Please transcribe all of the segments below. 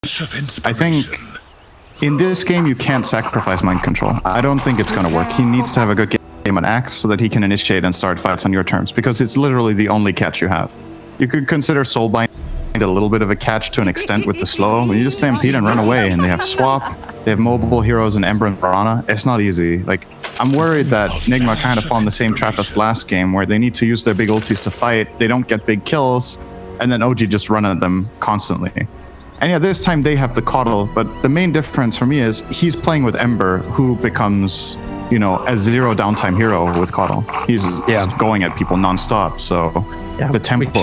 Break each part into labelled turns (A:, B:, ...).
A: I think in this game you can't sacrifice mind control. I don't think it's going to work. He needs to have a good game on Axe so that he can initiate and start fights on your terms, because it's literally the only catch you have. You could consider Soulbind a little bit of a catch to an extent with the slow. When you just stampede and run away, and they have swap, they have mobile heroes in Ember and Piranha. It's not easy. Like, I'm worried that Nigma kind of fall in the same trap as last game, where they need to use their big ultis to fight, they don't get big kills, and then OG just run at them constantly. And yeah, this time they have the coddle, but the main difference for me is he's playing with Ember, who becomes, you know, a zero downtime hero with coddle. He's just going at people non-stop, so the tempo
B: we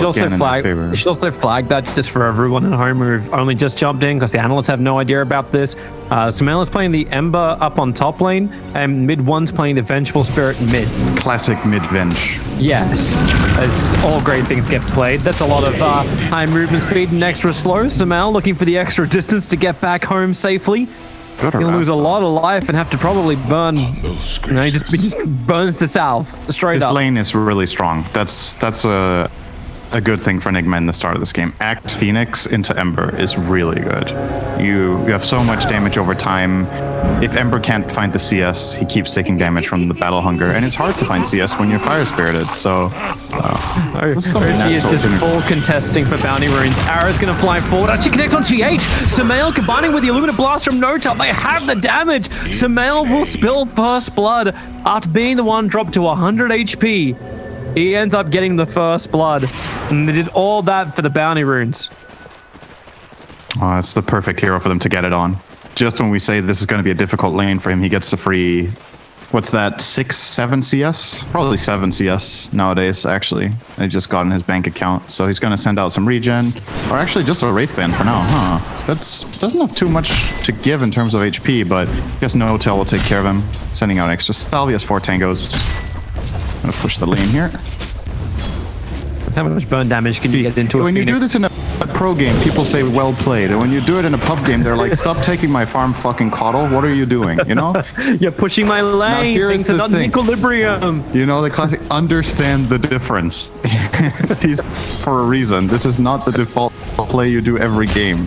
B: should also flag that just for everyone at home who've only just jumped in, because the analysts have no idea about this. Sumail is playing the Ember up on top lane, and mid one's playing the Vengeful Spirit mid.
A: Classic mid-venge.
B: Yes, as all great things get played. That's a lot of high movement speed and extra slow. Sumail looking for the extra distance to get back home safely. He'll lose a lot of life and have to probably burn. You know, he just burns the south straight up.
A: His lane is really strong. That's a good thing for Nigma in the start of this game. Axe Phoenix into Ember is really good. You have so much damage over time. If Ember can't find the CS, he keeps taking damage from the Battle Hunger, and it's hard to find CS when you're Fire Spirited, so...
B: he is just full contesting for bounty runes. Arrow's gonna fly forward, actually connects on GH! Sumail combining with the Illuminate Blast from Notel, they have the damage! Sumail will spill first blood after being the one dropped to 100 HP. He ends up getting the first blood, and they did all that for the bounty runes.
A: Oh, it's the perfect hero for them to get it on. Just when we say this is going to be a difficult lane for him, he gets the free, what's that, 6, 7 CS? Probably 7 CS nowadays, actually. They just got in his bank account, so he's going to send out some regen, or actually just a Wraith Band for now, huh? Doesn't have too much to give in terms of HP, but I guess No-Tail will take care of him, sending out extra Salve. He has 4 tangos. Gonna push the lane here.
B: How much burn damage can you get into
A: when you do this in a pro game, people say well played, and when you do it in a pub game, they're like, stop taking my farm, fucking coddle. What are you doing? You know?
B: You're pushing my lane. Things are not in equilibrium.
A: You know, the classic, understand the difference. He's for a reason. This is not the default play you do every game.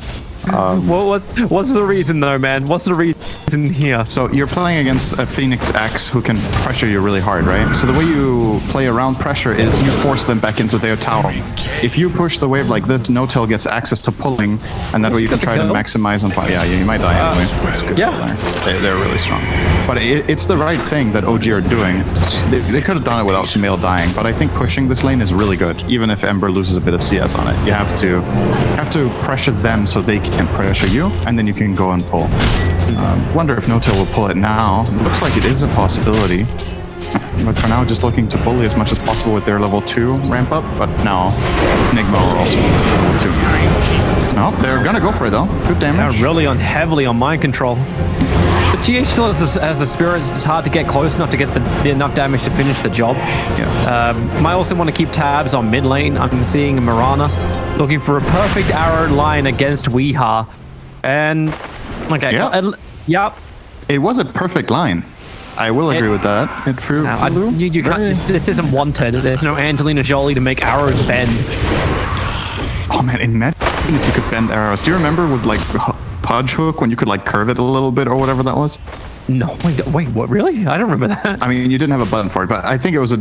B: What's the reason though, man? What's the reason here?
A: So you're playing against a Phoenix Axe who can pressure you really hard, right? So the way you play around pressure is you force them back into their tower. If you push the wave like this, No-Tail gets access to pulling, and that way you can try to maximize on fire. Yeah, you might die anyway. That's good.
B: Yeah.
A: They're really strong. But it's the right thing that OG are doing. They could have done it without Sumail dying, but I think pushing this lane is really good, even if Ember loses a bit of CS on it. You have to pressure them so they can pressure you, and then you can go and pull. Wonder if No-Tail will pull it now. Looks like it is a possibility. But for now, just looking to bully as much as possible with their level 2 ramp up. But now, Nigma will also level 2. No, they're gonna go for it though. Good damage.
B: They're really heavily on mind control. But GH still has the spirits. It's hard to get close enough to get enough damage to finish the job.
A: Yeah.
B: Might also want to keep tabs on mid lane. I'm seeing Mirana looking for a perfect arrow line against Weeha. And okay, yeah.
A: It was a perfect line. I will agree with that.
B: You can't, this isn't wanted. There's no Angelina Jolie to make arrows bend.
A: Oh man, imagine if you could bend arrows. Do you remember with like Pudge Hook when you could like curve it a little bit or whatever that was?
B: No, wait, what, really? I don't remember that.
A: I mean, you didn't have a button for it, but I think it was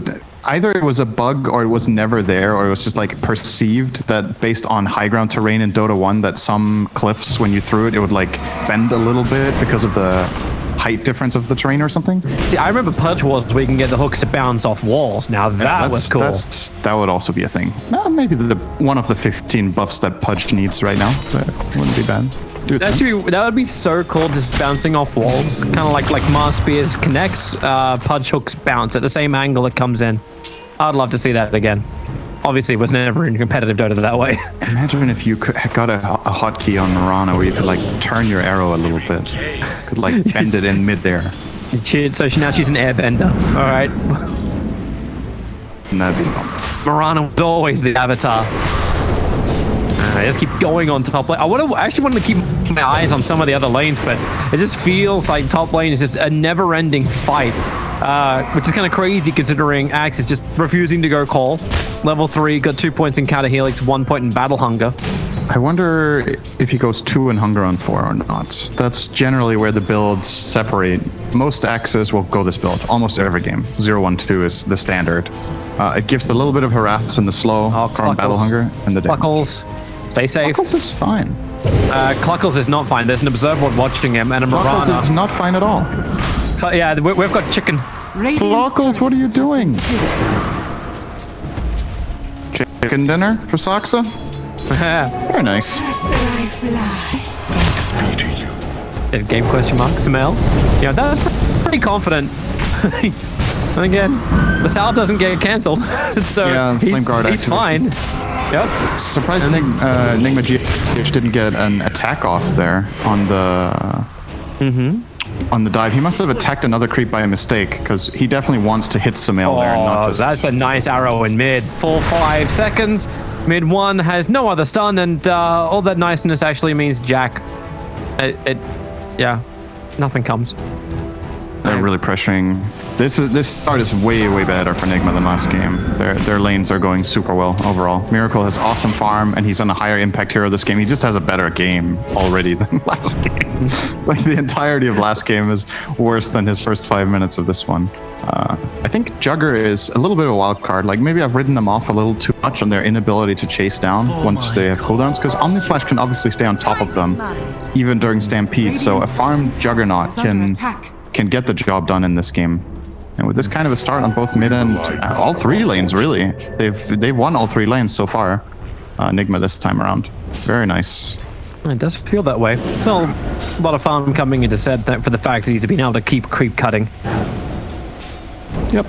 A: either it was a bug or it was never there, or it was just like perceived that based on high ground terrain in Dota 1 that some cliffs, when you threw it, it would like bend a little bit because of the height difference of the terrain or something.
B: See, I remember Pudge Wars where you can get the hooks to bounce off walls. Now that was cool.
A: That would also be a thing. Maybe one of the 15 buffs that Pudge needs right now. But wouldn't be bad.
B: Actually, that would be so cool, just bouncing off walls. Kind of like Mars Spears connects, Pudge Hooks bounce at the same angle it comes in. I'd love to see that again. Obviously, it was never in competitive Dota that way.
A: Imagine if you got a hotkey on Mirana where you could like turn your arrow a little bit. Could like bend it in midair.
B: So now she's an airbender. All right.
A: That'd be fun.
B: Mirana was always the avatar. I just keep going on top lane. I actually want to keep my eyes on some of the other lanes, but it just feels like top lane is just a never-ending fight, which is kind of crazy considering Axe is just refusing to go call. Level 3, got 2 points in counter helix, 1 point in battle hunger.
A: I wonder if he goes 2 and Hunger on 4 or not. That's generally where the builds separate. Most axes will go this build, almost every game. 0-1-2 is the standard. It gives the little bit of harass and the slow from Battle Hunger and the
B: Cluckles, stay safe.
A: Cluckles is fine.
B: Cluckles is not fine. There's an observer watching him and a Mirana.
A: Cluckles is not fine at all.
B: Yeah, we've got chicken.
A: Cluckles, what are you doing? Chicken dinner for Saksa? Very nice.
B: Game question mark, Samel. Yeah, that's pretty confident. And again, the Salve doesn't get cancelled, so
A: yeah,
B: he's fine. Yep.
A: Surprised Nigma GH didn't get an attack off there on the on the dive. He must have attacked another creep by a mistake, because he definitely wants to hit Samel there.
B: Oh, that's a nice arrow in mid. 4-5 seconds. Mid 1 has no other stun, and all that niceness actually means Jack. Yeah, nothing comes.
A: They're really pressuring. This start is way better for Nigma than last game. Their lanes are going super well overall. Miracle has awesome farm, and he's on a higher impact hero this game. He just has a better game already than last game. Like the entirety of last game is worse than his first 5 minutes of this one. I think Jugger is a little bit of a wild card. Like maybe I've written them off a little too much on their inability to chase down once they have cooldowns, because Omnislash can obviously stay on top of them even during Stampede. So a farmed Juggernaut can get the job done in this game. And with this kind of a start on both mid and all 3 lanes, really, they've won all 3 lanes so far. Nigma this time around, very nice.
B: It does feel that way. So a lot of farm coming into set for the fact that he's been able to keep creep cutting.
A: Yep.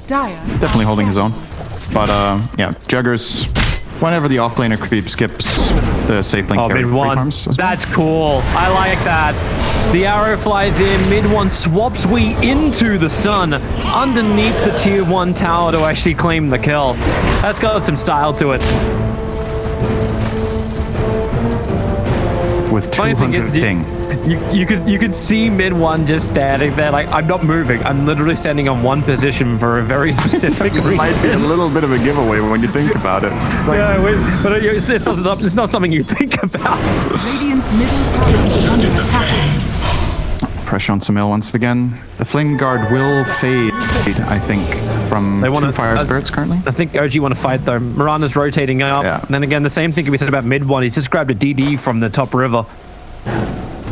A: Definitely holding his own. But yeah, Juggers, whenever the offlaner creep skips the safe lane carry farms.
B: That's cool. I like that. The arrow flies in, mid 1 swaps into the stun underneath the tier 1 tower to actually claim the kill. That's got some style to it.
A: With 200 ping.
B: You could see mid 1 just standing there like, I'm not moving. I'm literally standing on one position for a very specific reason.
A: It might be a little bit of a giveaway when you think about it. Like,
B: yeah, but it's not something you think about.
C: Radiant's middle tower is under attack.
A: Pressure on Samil once again. The Flame Guard will fade, I think, from 2 Fire Spirits currently.
B: I think OG want to fight though. Mirana's rotating up. Yeah. And then again, the same thing can be said about mid 1. He's just grabbed a DD from the top river.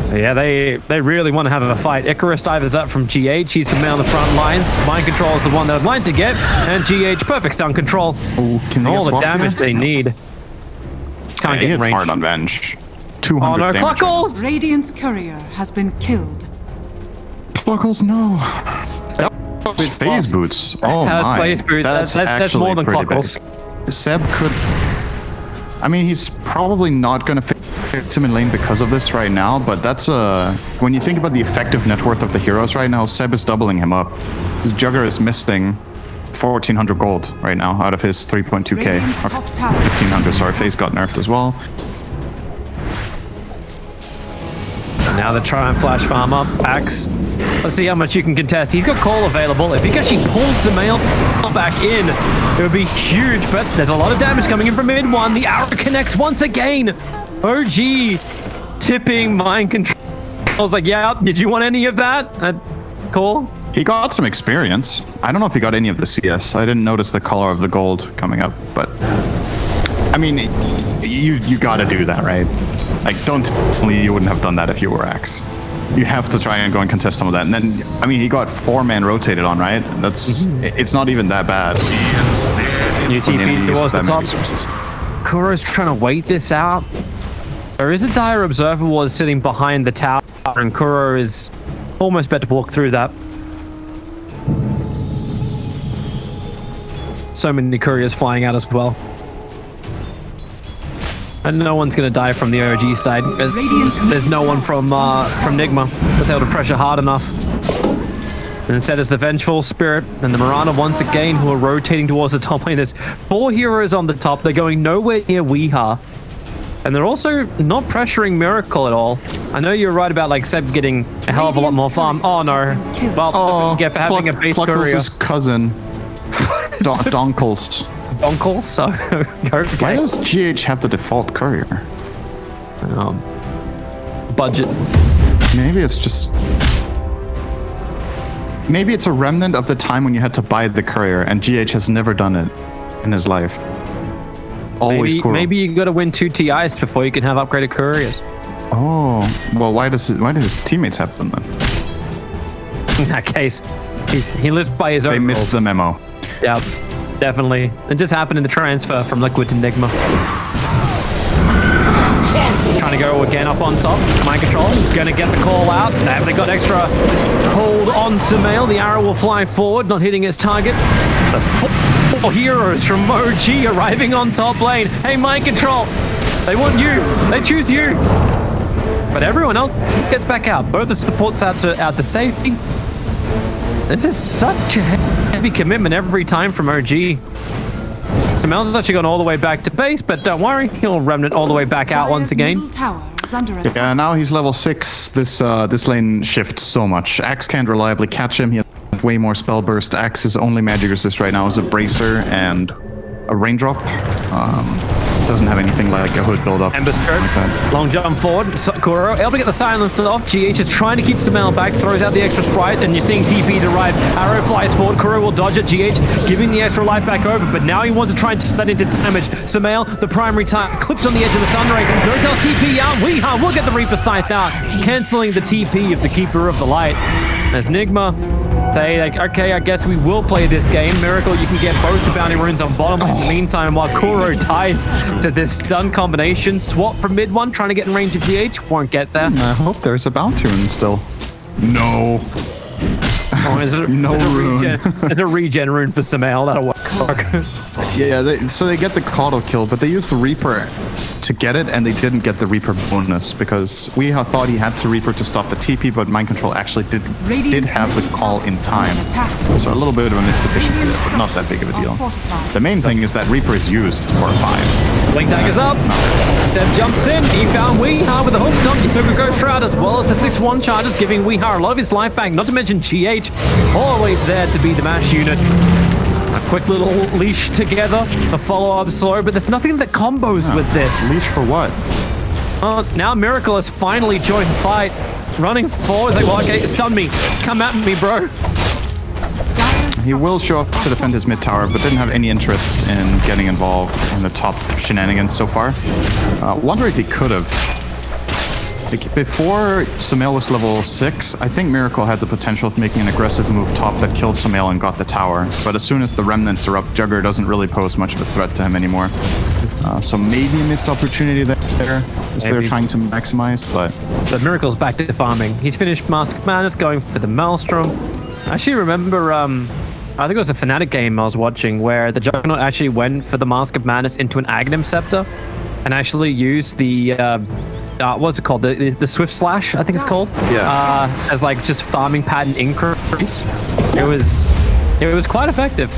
B: So yeah, they really want to have a fight. Icarus dives up from GH. He's the man on the front lines. Mind control is the one that I'd like to get. And GH, perfect stun control.
A: Ooh, can they
B: all the damage they need.
A: Can't get range. Hard on Venge. 200
B: damage. Cluckles!
C: Radiant's courier has been killed.
A: Cluckles, no. With phase boots. Oh my.
B: Phase boots. That's more than Cluckles.
A: Seb could... I mean, he's probably not going to fix him in lane because of this right now, but that's when you think about the effective net worth of the heroes right now, Seb is doubling him up. His Jugger is missing 1,400 gold right now out of his 3.2k. Or 1,500, sorry, phase got nerfed as well.
B: Now they're trying to flash farm up. Axe. Let's see how much you can contest. He's got call available. If he can actually pulls the mail back in, it would be huge. But there's a lot of damage coming in from mid 1. The arrow connects once again. OG tipping mind control. I was like, yeah, did you want any of that? Cool.
A: He got some experience. I don't know if he got any of the CS. I didn't notice the color of the gold coming up, but I mean, you gotta do that, right? Like, don't tell me you wouldn't have done that if you were Axe. You have to try and go and contest some of that. And then, I mean, he got 4-man rotated on, right? That's it's not even that bad.
B: New TP towards the top. Kuro's trying to wait this out. There is a dire observer ward sitting behind the tower, and Kuro is almost about to walk through that. So many couriers flying out as well. And no one's going to die from the OG side. There's no one from Nigma that's able to pressure hard enough. And instead it's the Vengeful Spirit and the Mirana once again who are rotating towards the top lane. There's 4 heroes on the top. They're going nowhere near Weeha. And they're also not pressuring Miracle at all. I know you're right about like Seb getting a hell of a lot more farm. Oh no. Well, get for having a base courier.
A: His cousin. Donkles.
B: Donkel, so okay.
A: Why does GH have the default courier?
B: Budget.
A: Maybe it's just... Maybe it's a remnant of the time when you had to buy the courier, and GH has never done it in his life. Always Kuro.
B: Maybe you got to win 2 TIs before you can have upgraded couriers.
A: Oh, well, why do his teammates have them then?
B: In that case, he lives by his own
A: They missed
B: rules.
A: the memo.
B: Yeah, definitely. It just happened in the transfer from Liquid to Nigma. Trying to go again up on top. Mind control. Gonna get the call out. They got extra hold on Sumail. The arrow will fly forward, not hitting its target. The 4 heroes from OG arriving on top lane. Hey, mind control. They want you. They choose you. But everyone else gets back out. Both the supports out to safety. This is such a heavy commitment every time from OG. Sumail's actually gone all the way back to base, but don't worry, he'll remnant all the way back out once again.
C: Middle tower is under attack.
A: Yeah, now he's level 6. This lane shifts so much. Axe can't reliably catch him. He has way more spell burst. Axe's only magic resist right now is a bracer and a raindrop. Doesn't have anything like a hood build up.
B: Ember Skirt, long jump forward. Kuro able to get the silence off. GH is trying to keep Sumail back, throws out the extra sprite, and you're seeing TPs arrive. Arrow flies forward. Kuro will dodge it. GH giving the extra life back over, but now he wants to try and turn that into damage. Sumail, the primary target, clips on the edge of the Sunray. No TP out. Weeha will get the Reaper Scythe out, cancelling the TP of the Keeper of the Light. As Nigma say, like, okay, I guess we will play this game. Miracle, you can get both the bounty runes on bottom. In the meantime, while Kuro ties to this stun combination, swap from mid one, trying to get in range of GH, won't get there.
A: I hope there's a bounty rune still. No.
B: Oh,
A: no rune.
B: There's a regen rune for Sumail, that'll work.
A: Yeah, so they get the Caudal kill, but they used the Reaper to get it, and they didn't get the Reaper bonus, because we thought he had to Reaper to stop the TP, but Mind Control actually did have the call in time. So a little bit of a missed efficiency there, but not that big of a deal. The main thing is that Reaper is used for a 5.
B: Blink dagger's up. Seb jumps in. He found Weeha with the hook stomp. He took a Ghost Shroud as well as the 6-1 charges, giving Weeha a lot of his life back. Not to mention GH, always there to be the mash unit. A quick little leash together. The follow-up slow, but there's nothing that combos with this.
A: Leash for what?
B: Now Miracle has finally joined the fight. Running forward. He's like, well, okay, stun me. Come at me, bro.
A: He will show up to defend his mid tower, but didn't have any interest in getting involved in the top shenanigans so far. Wonder if he could have. Like, before Sumail was level 6, I think Miracle had the potential of making an aggressive move top that killed Sumail and got the tower. But as soon as the remnants are up, Jugger doesn't really pose much of a threat to him anymore. So maybe a missed opportunity there, as they're trying to maximize, but
B: Miracle's back to farming. He's finished Mask of Madness, going for the Maelstrom. I actually remember, I think it was a Fnatic game I was watching where the Juggernaut actually went for the Mask of Madness into an Aghanim Scepter and actually used the, what's it called? The Swift Slash, I think it's called.
A: Yeah.
B: As like just farming pattern increase. It was quite effective.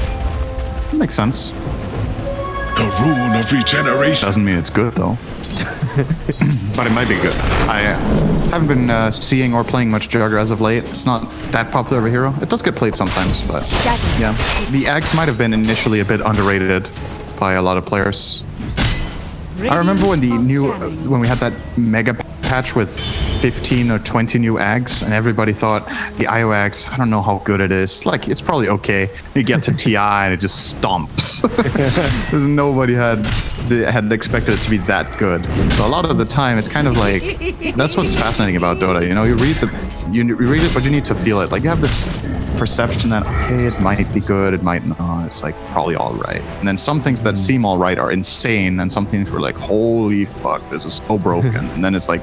A: that makes sense.
D: The rune of regeneration.
A: Doesn't mean it's good though. But it might be good. I haven't been seeing or playing much Jugger as of late. It's not that popular of a hero. It does get played sometimes, but yeah. The Aghs might have been initially a bit underrated by a lot of players. I remember when when we had that mega patch with 15 or 20 new Aghs, and everybody thought the IO Aghs, I don't know how good it is. Like, it's probably okay. You get to TI and it just stomps. Nobody had expected it to be that good. So a lot of the time, it's kind of like, that's what's fascinating about Dota. You know, you read it, but you need to feel it. Like, you have this perception that, okay, it might be good, it might not. It's like probably all right. And then some things that seem all right are insane, and some things were like, holy fuck, this is so broken. And then it's like,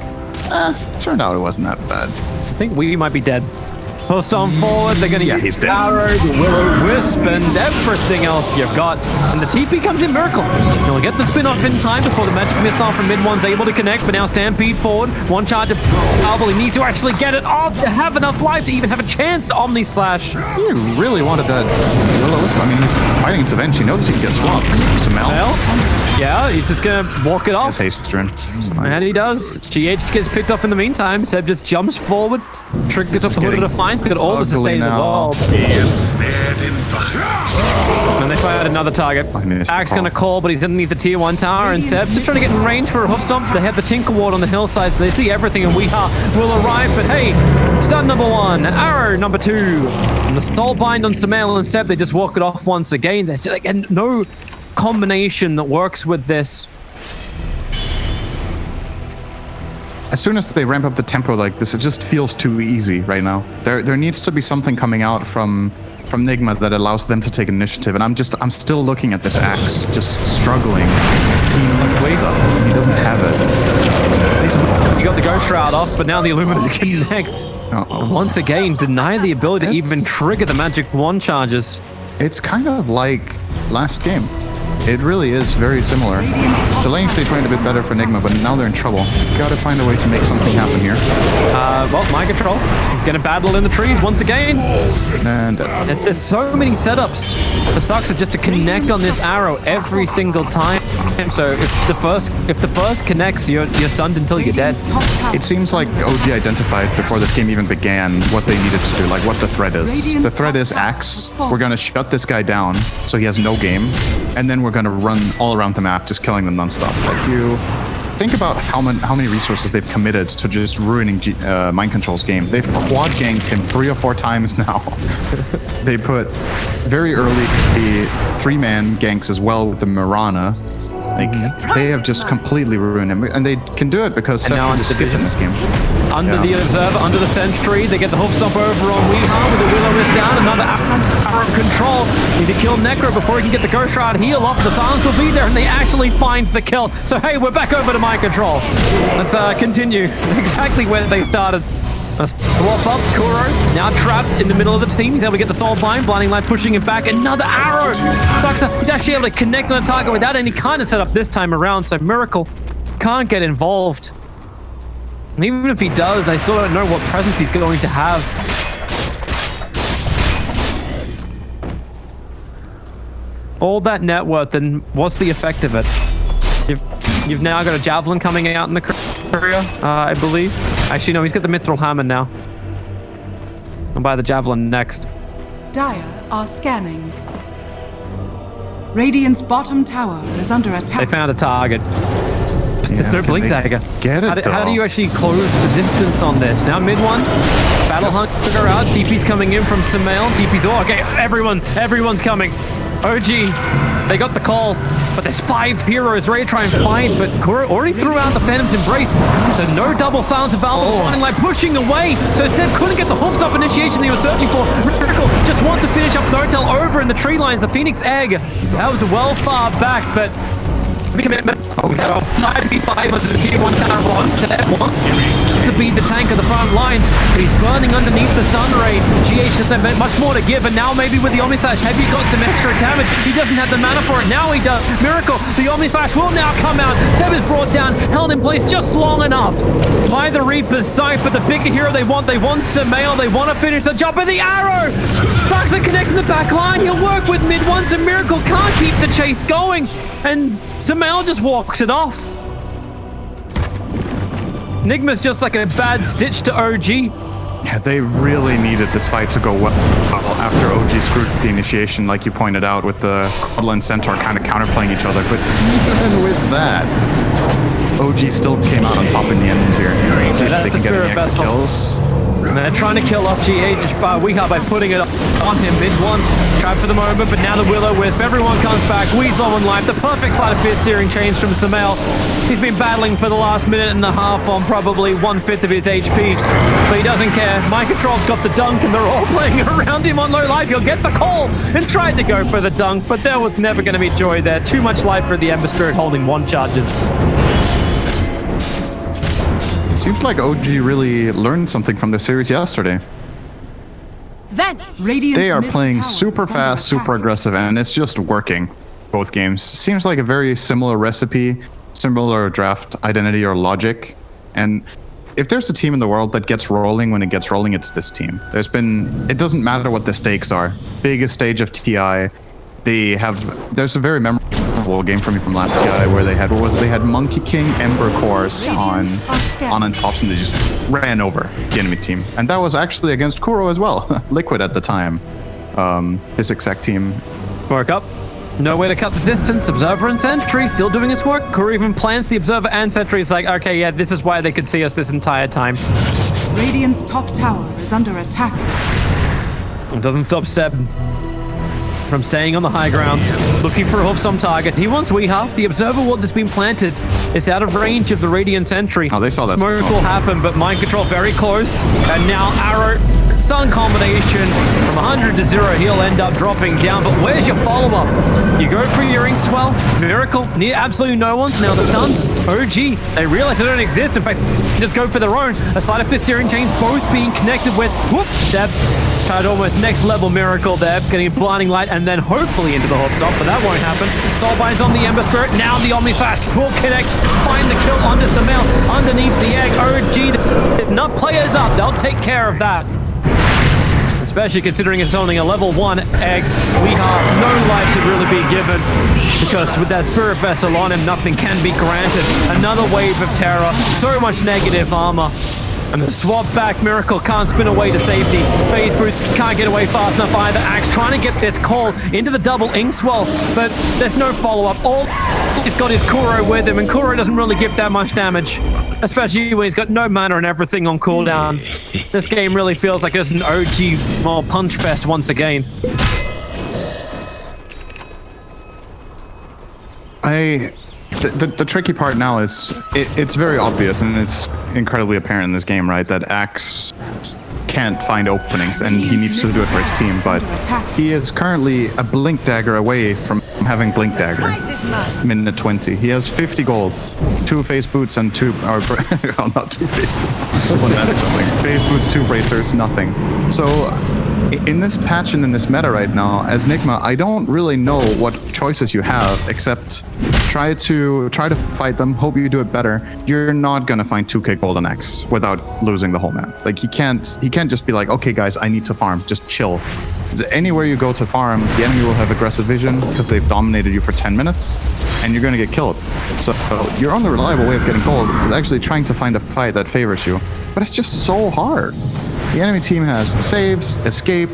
A: turned out it wasn't that bad.
B: I think we might be dead. Post on forward, they're going to use
A: he's dead.
B: Arrow, the Will-O-Wisp, and everything else you've got. And the TP comes in Miracle. He'll get the spin-off in time before the Magic Missile from mid-one's able to connect, but now Stampede forward. One charge of Powerful. He needs to actually get it off to have enough life to even have a chance to Omni Slash.
A: He really wanted that Will-O-Wisp. I mean, he's fighting its Avenge. He knows he can get swapped. Sumail.
B: Yeah, he's just going to walk it off.
A: His haste rune.
B: And he does. GH gets picked off in the meantime. Seb just jumps forward, triggers up the hood of the Defiance. They've got all the
A: Ugly
B: sustain in the
A: now.
B: world.
D: Ensnared in fire.
B: And they fired another target.
A: missed the
B: Axe
A: call.
B: gonna call, but he's underneath the tier 1 tower, and Seb's just trying to get in range for a hoof stomp. They have the Tinker Ward on the hillside, so they see everything, and Weeha will arrive. But hey, stun number 1, arrow number 2. And the Soul Bind on Samael and Seb, they just walk it off once again. There's like no combination that works with this.
A: As soon as they ramp up the tempo like this, it just feels too easy right now. There needs to be something coming out from Nigma that allows them to take initiative, and I'm still looking at this Axe, just struggling. He doesn't have it.
B: You got the Ghost Shroud off, but now the Illuminate connect.
A: Uh-oh.
B: Once again, deny the ability to even trigger the Magic Wand charges.
A: It's kind of like last game. It really is very similar. Delaying stage went a bit better for Nigma, but now they're in trouble. Gotta find a way to make something happen here.
B: Well, Mind Control. Gonna battle in the trees once again.
A: And
B: There's so many setups for Soxa just to connect on this arrow every single time. So if the first connects, you're stunned until you're dead.
C: Radiant's top tower
A: it seems like OG identified before this game even began what they needed to do, like what the threat is. The threat is Axe. We're gonna shut this guy down so he has no game, and then we're gonna run all around the map, just killing them nonstop. Like, you think about how many resources they've committed to just ruining Mind Control's game. They've quad ganked him 3 or 4 times now. They put very early 3-man ganks as well with the Mirana. Like, they have just completely ruined him, and they can do it because Seth
B: now
A: can
B: on
A: just skip in this game.
B: Under the Observer, under the Sentry, they get the hoof stomp over on Weeha with the Willow Wrist down, another arrow control. Need to kill Necro before he can get the Ghost Shroud heal off. The silence will be there, and they actually find the kill. So hey, we're back over to Mind Control. Let's continue exactly where they started. A swap up, Kuro, now trapped in the middle of the team. He's able to get the Soul Bind, Blinding Light pushing him back. Another arrow! Soxa, he's actually able to connect on a target without any kind of setup this time around, so Miracle can't get involved. And even if he does, I still don't know what presence he's going to have. All that net worth, and what's the effect of it? You've now got a Javelin coming out in the courier, I believe. Actually, no, he's got the Mithril Hammer now. I'll buy the Javelin next.
C: Dire are scanning. Radiant's bottom tower is under
B: They
C: attack.
B: found a target. There's
A: Yeah,
B: no
A: can
B: Blink
A: they
B: Dagger.
A: get it,
B: How do
A: though?
B: you actually close the distance on this? Now mid one. Battle Hunt figure out. TP's coming in from Samael. TP's okay, everyone's coming. OG, they got the call, but there's 5 heroes ready to try and fight, but Kuro already threw out the Phantom's Embrace, so no double silence available. Blinding Light pushing away, so Seb couldn't get the hoof stop initiation he was searching for. Miracle just wants to finish up Notel over in the tree lines, the Phoenix Egg. That was well far back, but commitment. We have a 5v5 as the tier 1 tower on. Seb wants to beat the tank of the front lines, but he's burning underneath the Sun Ray. GH doesn't have much more to give, and now maybe with the Omnislash, have you got some extra damage? He doesn't have the mana for it. Now he does. Miracle, the Omnislash will now come out. Seb is brought down, held in place just long enough by the Reaper's sight, but the bigger hero they want Samael. They want to finish the job, but the arrow! Saxon connects in the back line. He'll work with mid once, and Miracle can't keep the chase going, and Samael just walks it off. Nigma's just like a bad stitch to OG.
A: Yeah, they really needed this fight to go well after OG screwed the initiation, like you pointed out, with the Quaddle and Centaur kind of counterplaying each other. But even with that, OG still came out on top in the end here. See if they can get any extra kills.
B: And they're trying to kill off GH by Weeha by putting it on him mid-one. Tried for the moment, but now the Will-O-Wisp. Everyone comes back. Weasel on life. The perfect sleight of fist searing change from Samael. He's been battling for the last minute and a half on probably 1/5 of his HP, but he doesn't care. Mind Control's got the dunk, and they're all playing around him on low life. He'll get the call and tried to go for the dunk, but there was never going to be joy there. Too much life for the Ember Spirit holding 1 charges.
A: Seems like OG really learned something from the series yesterday.
C: Then Radiant's
A: They are
C: middle
A: playing
C: tower
A: super
C: is under
A: fast, super
C: attack.
A: aggressive, and it's just working. Both games. Seems like a very similar recipe, similar draft identity or logic. And if there's a team in the world that gets rolling when it gets rolling, it's this team. It doesn't matter what the stakes are. Biggest stage of TI. There's a very memorable memorable game for me from last TI where they had Monkey King, Ember Cores on tops, and they just ran over the enemy team. And that was actually against Kuro as well, Liquid at the time, his exact team.
B: Work up. No way to cut the distance. Observer and Sentry still doing its work. Kuro even plants the Observer and Sentry. It's like, okay, yeah, this is why they could see us this entire time.
C: Radiant's top tower is under attack.
B: It doesn't stop Seb from staying on the high ground, looking for a hoofs on target. He wants Weeha. The Observer ward that's been planted is out of range of the Radiant Sentry.
A: Oh, they saw that.
B: Smoke will happen, but mind control very close. And now Arrow, stun combination from 100 to 0. He'll end up dropping down, but where's your follow-up? You go for your Inkswell, Miracle, near absolutely no one's. Now the stuns, OG, they realize they don't exist. In fact, just go for their own. A sleight of fist Searing Chains both being connected with, whoop, Deb tried almost next level Miracle there, getting a blinding light and then hopefully into the hook stop, but that won't happen. Soulbind's on the Ember Spirit, now the Omni Flash will connect, find the kill onto Samel, underneath the egg. OG, if not players up, they'll take care of that. Especially considering it's only a level 1 egg. We have no life to really be given, because with that Spirit Vessel on him, nothing can be granted. Another wave of terror, so much negative armor. And the swap back Miracle can't spin away to safety. Phase Boots can't get away fast enough either. Axe trying to get this call into the double Inkswell, but there's no follow-up. All he's got is Kuro with him, and Kuro doesn't really give that much damage, especially when he's got no mana and everything on cooldown. This game really feels like it's an OG punch fest once again.
A: The tricky part now is it's very obvious and it's incredibly apparent in this game, right, that Axe can't find openings and he needs to do it for his team, but he is currently a Blink Dagger away from having Blink Dagger. Minute 20. He has 50 gold, 2 Phase Boots and 2, or well, not 2 Phase Boots, one that is something. Phase Boots, 2 Bracers, nothing. So in this patch and in this meta right now, as Nigma, I don't really know what choices you have except try to fight them, hope you do it better. You're not gonna find 2k gold on X without losing the whole map. Like he can't just be like, okay guys, I need to farm, just chill. Anywhere you go to farm, the enemy will have aggressive vision because they've dominated you for 10 minutes and you're gonna get killed. So your only reliable way of getting gold is actually trying to find a fight that favors you. But it's just so hard. The enemy team has saves, escape,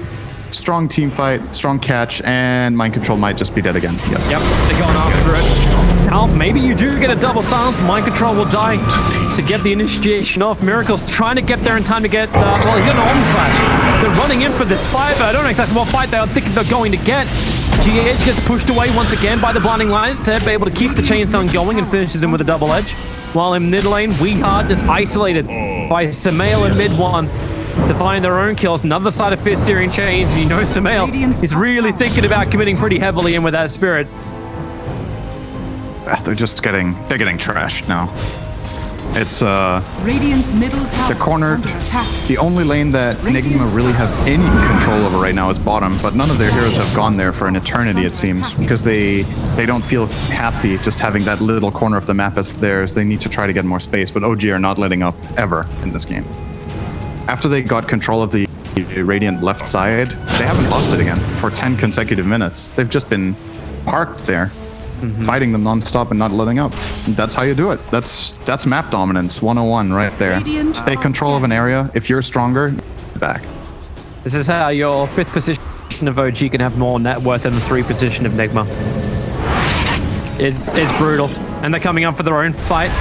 A: strong team fight, strong catch, and mind control might just be dead again.
B: Yep, they're going after it. Now, maybe you do get a double silence. Mind control will die to get the initiation off. Miracle's trying to get there in time to get, well, he's got an Omni Slash. They're running in for this fight, but I don't know exactly what fight they're thinking they're going to get. GH gets pushed away once again by the blinding light to be able to keep the chainsaw going and finishes him with a double edge. While in mid lane, Weehard is isolated by Samael in mid 1. To find their own kills, another side of fist Searing Chains, and you know Samael is really thinking about committing pretty heavily in with that Spirit.
A: They're getting trashed now. It's
C: Radiant's middle tower
A: they're cornered.
C: is under attack.
A: The only lane that Nigma really have any control over right now is bottom, but none of their heroes have gone there for an eternity, it seems, because they don't feel happy just having that little corner of the map as theirs. They need to try to get more space, but OG are not letting up ever in this game. After they got control of the Radiant left side, they haven't lost it again for 10 consecutive minutes. They've just been parked there, fighting them non-stop and not letting up. That's how you do it. That's map dominance 101 right there. Take control of an area. If you're stronger, back.
B: This is how your 5th position of OG can have more net worth than the 3rd position of Nigma. It's brutal. And they're coming up for their own fight.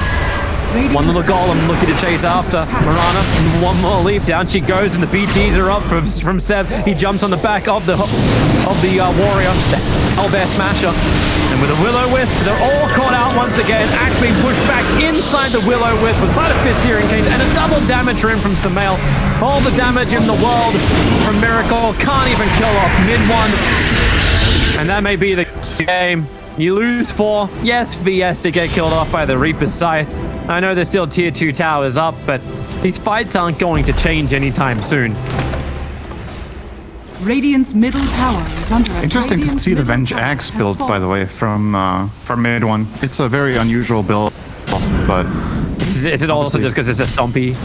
B: One little golem looking to chase after Mirana. One more leap, down she goes, and the BTs are up from Seb. He jumps on the back of the warrior, the Hellbear Smasher. And with a Will-O-Wisp, they're all caught out once again. Axe being pushed back inside the Will-O-Wisp with side of fist Searing Chains and a double damage in from Samael. All the damage in the world from Miracle. Can't even kill off mid 1. And that may be the game. You lose 4. Yes, VS to get killed off by the Reaper's Scythe. I know there's still tier 2 towers up, but these fights aren't going to change anytime soon.
C: Radiant's middle tower is under attack.
A: Interesting to see the Venge Axe build, by the way, from mid 1. It's a very unusual build, but
B: it also just because it's a stumpy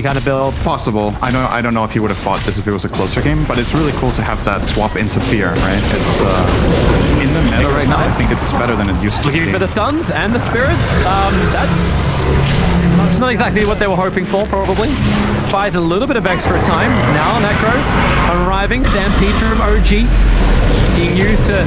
B: kind of build?
A: Possible. I don't know if he would have fought this if it was a closer game, but it's really cool to have that swap into fear, right? It's in the meta right now. I think it's better than it used to be.
B: Looking for the stuns and the spirits. That's not exactly what they were hoping for, probably. Buys a little bit of extra time. Now Necro arriving. Stampede from OG. Being used to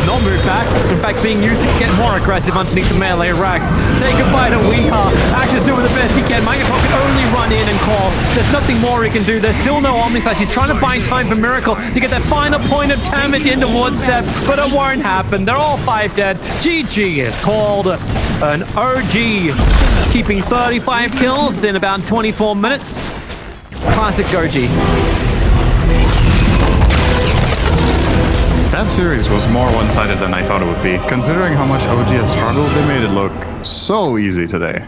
B: not move back. In fact, being used to get more aggressive underneath the melee racks. Say goodbye to Weeha. Axe is doing the best he can. Microphone can only run in and call. There's nothing more he can do. There's still no Omnislash. He's trying to buy time for Miracle to get that final point of damage into Woodstep, but it won't happen. They're all 5 dead. GG is called. An OG keeping 35 kills in about 24 minutes. Classic Goji.
A: That series was more one-sided than I thought it would be. Considering how much OG has struggled, they made it look so easy today.